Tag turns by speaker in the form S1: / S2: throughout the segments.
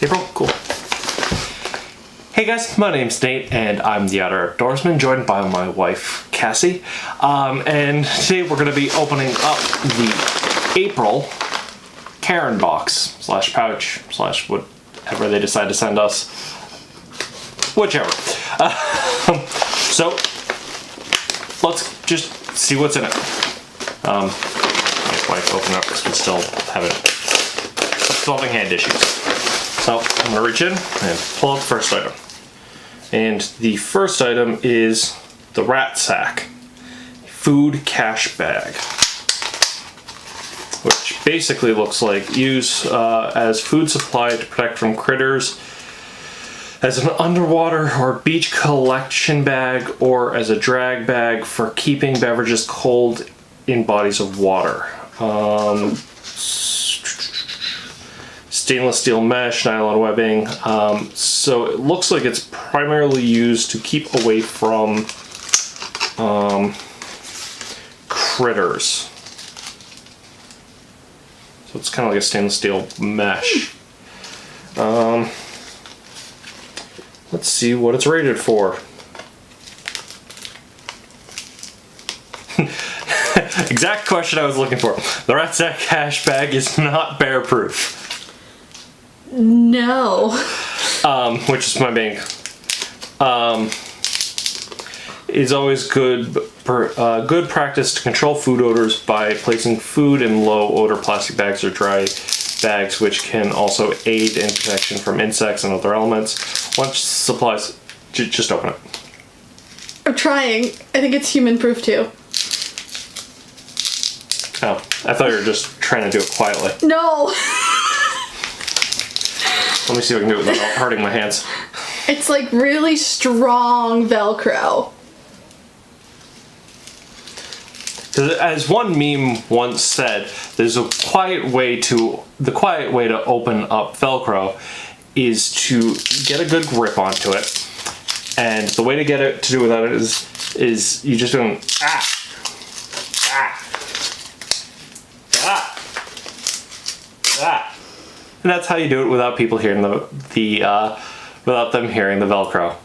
S1: April, cool. Hey guys, my name's Nate and I'm the Otter Outdoorsman, joined by my wife, Cassie. And today we're going to be opening up the Apirl Cairn Box / pouch / whatever they decide to send us. Whichever. So, let's just see what's in it. My wife open up because we still haven't solving hand issues. So I'm gonna reach in and pull out the first item. And the first item is the Rat Sack food cache bag, which basically looks like use as food supply to protect from critters, as an underwater or beach collection bag, or as a drag bag for keeping beverages cold in bodies of water. Stainless steel mesh, nylon webbing. So it looks like it's primarily used to keep away from critters. So it's kind of like a stainless steel mesh. Let's see what it's rated for. Exact question I was looking for. The Rat Sack cache bag is not bear proof.
S2: No.
S1: Which is my bank. Is always good practice to control food odors by placing food in low odor plastic bags or dry bags, which can also aid in protection from insects and other elements. Once supplies, just open it.
S2: I'm trying. I think it's human proof too.
S1: Oh, I thought you were just trying to do it quietly.
S2: No.
S1: Let me see if I can do it without hurting my hands.
S2: It's like really strong Velcro.
S1: As one meme once said, there's the quiet way to open up Velcro is to get a good grip onto it, and the way to get it to do without it is you just doing and that's how you do it without people hearing without them hearing the Velcro.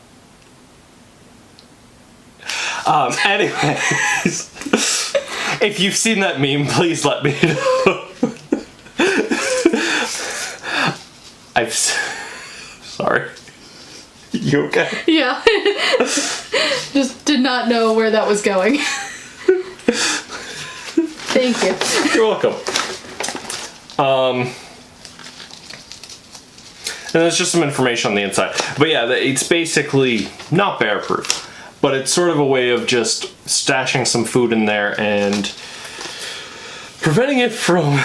S1: Anyways, if you've seen that meme, please let me know. Sorry. You okay?
S2: Yeah. Just did not know where that was going. Thank you.
S1: You're welcome. And there's just some information on the inside. But yeah, it's basically not bear proof, but it's sort of a way of just stashing some food in there and preventing it from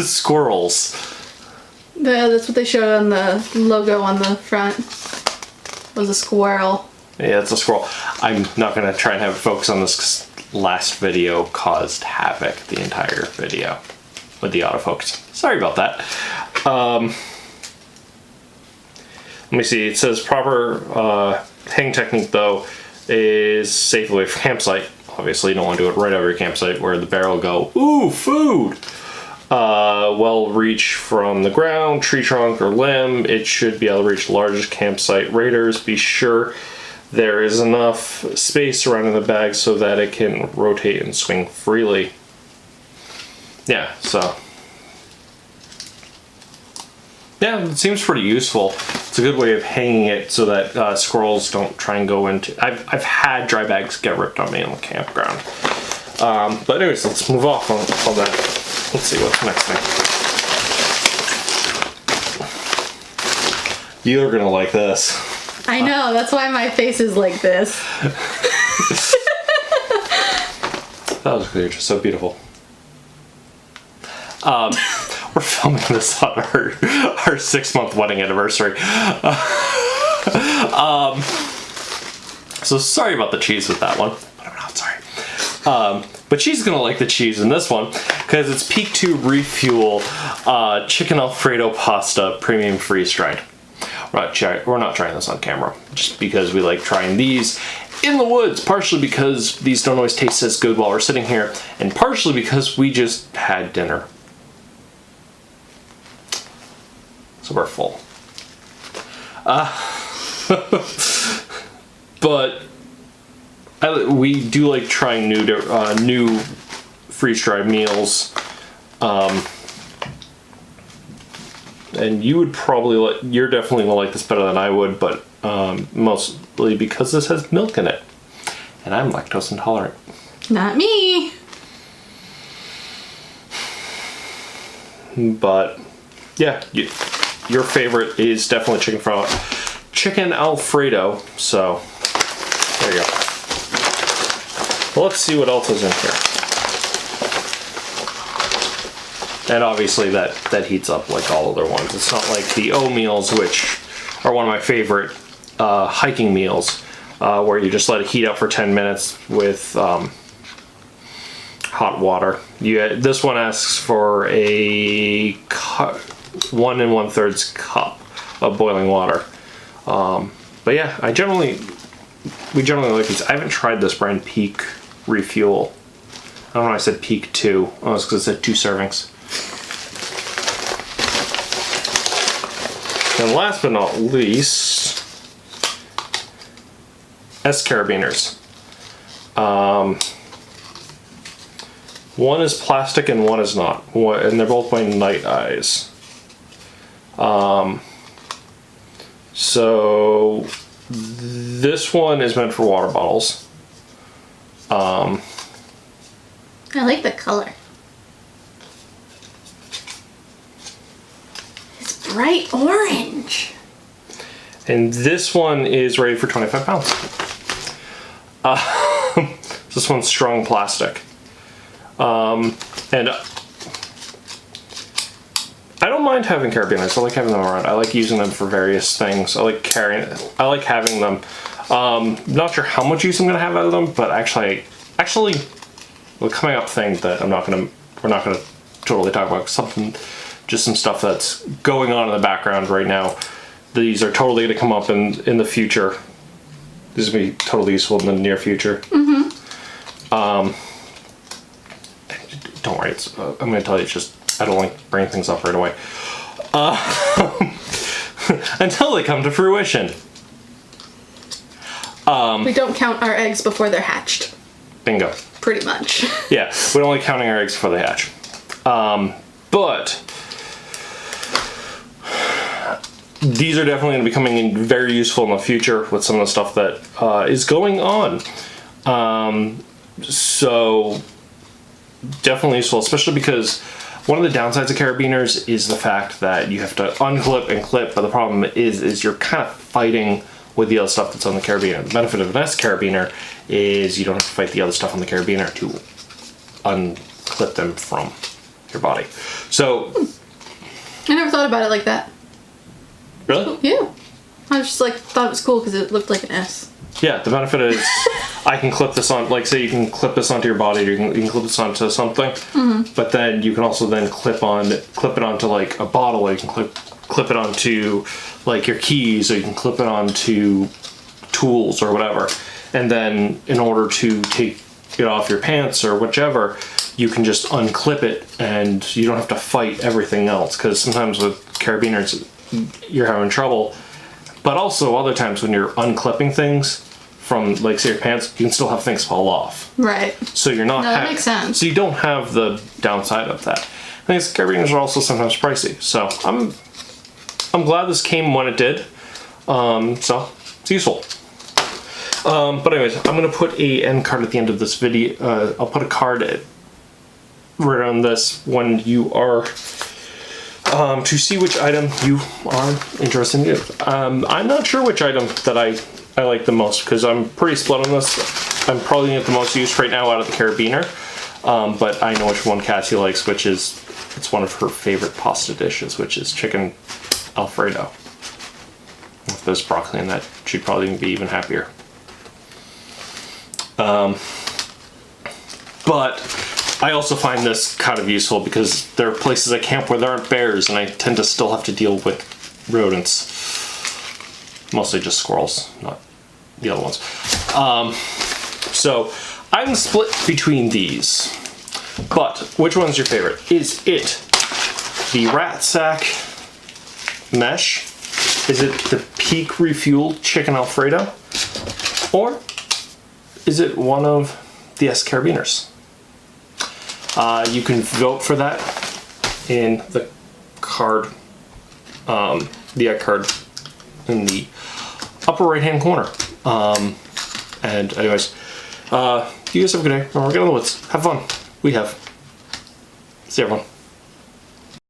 S1: squirrels.
S2: Yeah, that's what they showed on the logo on the front. Was a squirrel.
S1: Yeah, it's a squirrel. I'm not going to try and have it focus on this because last video caused havoc the entire video with the autofocus. Sorry about that. Let me see, it says proper hang technique though is safe away from campsite. Obviously you don't want to do it right over your campsite where the bear will go, ooh, food! Well reach from the ground, tree trunk or limb. It should be able to reach the largest campsite raiders. Be sure there is enough space surrounding the bag so that it can rotate and swing freely. Yeah, so. Yeah, it seems pretty useful. It's a good way of hanging it so that squirrels don't try and go into... I've had dry bags get ripped on me on the campground. But anyways, let's move off on that. Let's see what's the next thing. You're gonna like this.
S2: I know, that's why my face is like this.
S1: That was clear, just so beautiful. We're filming this on our 6-month wedding anniversary. So sorry about the cheese with that one, but I'm not sorry. But she's gonna like the cheese in this one because it's Peak 2 Refuel Chicken Alfredo Pasta Premium Freeze Dried. We're not trying this on camera just because we like trying these in the woods, partially because these don't always taste as good while we're sitting here, and partially because we just had dinner. So we're full. But we do like trying new freeze-dried meals. And you would probably you're definitely gonna like this better than I would, but mostly because this has milk in it, and I'm lactose intolerant.
S2: Not me.
S1: But yeah, your favorite is definitely chicken Alfredo. So there you go. Well, let's see what else is in here. And obviously that heats up like all other ones. It's not like the O meals, which are one of my favorite hiking meals, where you just let it heat up for 10 minutes with hot water. This one asks for a 1 1/3 cup of boiling water. But yeah, we generally like these. I haven't tried this brand, Peak Refuel. I don't know why I said Peak 2. Oh, it's because it said 2 servings. And last but not least, carabiners. One is plastic and one is not, and they're both by Night Eyes. So this one is meant for water bottles.
S2: I like the color. It's bright orange.
S1: And this one is rated for 25 pounds. This one's strong plastic. And I don't mind having carabiners. I like having them around. I like using them for various things. I like having them. Not sure how much use I'm gonna have out of them, but actually, the coming up thing that we're not gonna totally talk about, just some stuff that's going on in the background right now. These are totally gonna come up in the future. These will be totally useful in the near future. Mm-hmm. Don't worry, I'm gonna tell you, it's just I don't like bringing things up right away. Until they come to fruition.
S2: We don't count our eggs before they're hatched.
S1: Bingo.
S2: Pretty much.
S1: Yeah, we're only counting our eggs before they hatch. But these are definitely going to be coming in very useful in the future with some of the stuff that is going on. So definitely useful, especially because one of the downsides of carabiners is the fact that you have to unclip and clip, but the problem is you're kind of fighting with the other stuff that's on the carabiner. The benefit of an S carabiner is you don't have to fight the other stuff on the carabiner to unclip them from your body. So
S2: I never thought about it like that.
S1: Really?
S2: Yeah. I just thought it was cool because it looked like an S.
S1: Yeah, the benefit is I can clip this on, like say you can clip this onto your body, or you can clip this onto something, but then you can also then clip it onto like a bottle, or you can clip it onto like your keys, or you can clip it onto tools or whatever. And then in order to take it off your pants or whichever, you can just unclip it and you don't have to fight everything else, because sometimes with carabiners you're having trouble. But also other times when you're unclipping things from, like, say your pants, you can still have things fall off.
S2: Right.
S1: So you're not.
S2: No, that makes sense.
S1: So you don't have the downside of that. I think carabiners are also sometimes pricey. So I'm glad this came when it did. So it's useful. But anyways, I'm gonna put a end card at the end of this video. I'll put a card right on this when you are. To see which item you are interested in. I'm not sure which item that I like the most, because I'm pretty split on this. I'm probably going to get the most use right now out of the carabiner, but I know which one Cassie likes, which is, it's one of her favorite pasta dishes, which is chicken Alfredo. If there's broccoli in that, she'd probably be even happier. But I also find this kind of useful because there are places I camp where there aren't bears, and I tend to still have to deal with rodents. Mostly just squirrels, not the other ones. So I'm split between these. But which one's your favorite? Is it the rat sack mesh, Is it the Peak Refueled Chicken Alfredo? Or is it one of the S Carabiners? You can vote for that in the card, the card in the upper right hand corner. And anyways, you guys have a good day. Remember, get in the woods. Have fun. We have. See everyone.